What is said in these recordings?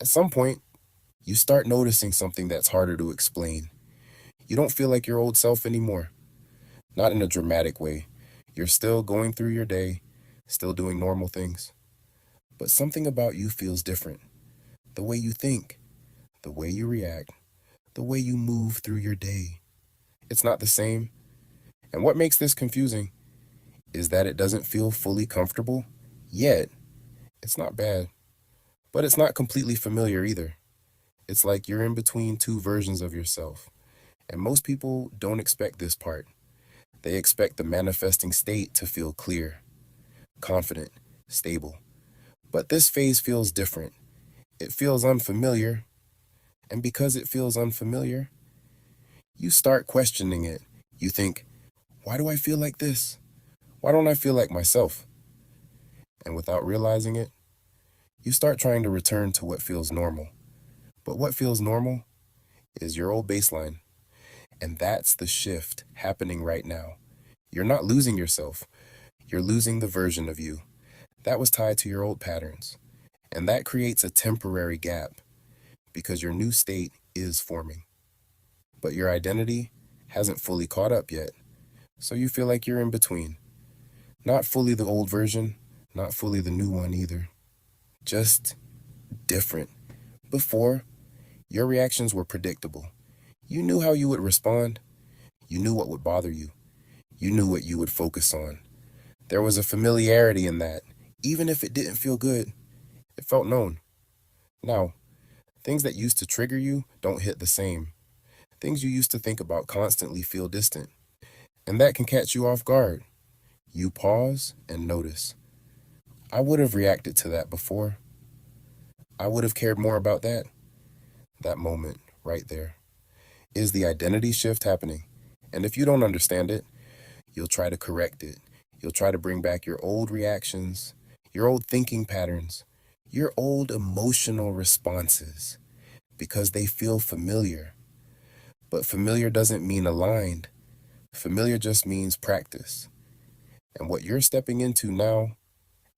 At some point, you start noticing something that's harder to explain. You don't feel like your old self anymore, not in a dramatic way. You're still going through your day, still doing normal things. But something about you feels different. The way you think, the way you react, the way you move through your day. It's not the same. And what makes this confusing is that it doesn't feel fully comfortable yet. It's not bad, but it's not completely familiar either. It's like you're in between two versions of yourself. And most people don't expect this part. They expect the manifesting state to feel clear, confident, stable. But this phase feels different. It feels unfamiliar. And because it feels unfamiliar, you start questioning it. You think, why do I feel like this? Why don't I feel like myself? And without realizing it, you start trying to return to what feels normal. But what feels normal is your old baseline. And that's the shift happening right now. You're not losing yourself. You're losing the version of you that was tied to your old patterns. And that creates a temporary gap because your new state is forming. But your identity hasn't fully caught up yet. So you feel like you're in between. Not fully the old version, not fully the new one either. Just different. Before, your reactions were predictable. You knew how you would respond. You knew what would bother you. You knew what you would focus on. There was a familiarity in that. Even if it didn't feel good, it felt known. Now, things that used to trigger you don't hit the same. Things you used to think about constantly feel distant. And that can catch you off guard. You pause and notice. I would have reacted to that before. I would have cared more about that. That moment right there is the identity shift happening. And if you don't understand it, you'll try to correct it. You'll try to bring back your old reactions, your old thinking patterns, your old emotional responses because they feel familiar. But familiar doesn't mean aligned. Familiar just means practice. And what you're stepping into now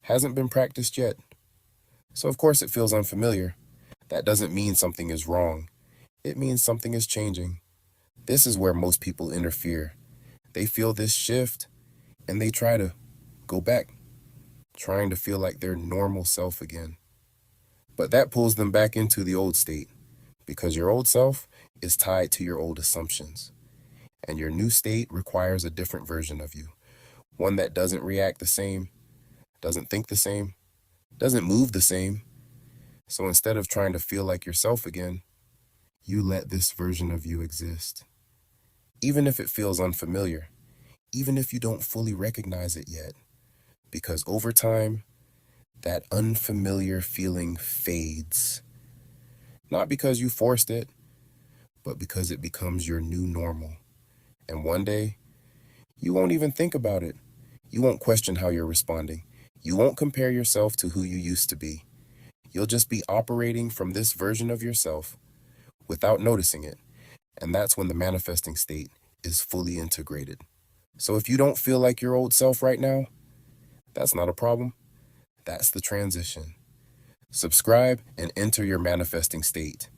hasn't been practiced yet. So of course it feels unfamiliar. That doesn't mean something is wrong. It means something is changing. This is where most people interfere. They feel this shift and they try to go back, trying to feel like their normal self again. But that pulls them back into the old state because your old self is tied to your old assumptions. And your new state requires a different version of you, one that doesn't react the same, doesn't think the same, doesn't move the same. So instead of trying to feel like yourself again, you let this version of you exist. Even if it feels unfamiliar, even if you don't fully recognize it yet, because over time, that unfamiliar feeling fades. Not because you forced it, but because it becomes your new normal. And one day, you won't even think about it. You won't question how you're responding. You won't compare yourself to who you used to be. You'll just be operating from this version of yourself without noticing it. And that's when the manifesting state is fully integrated. So if you don't feel like your old self right now, that's not a problem. That's the transition. Subscribe and enter your manifesting state.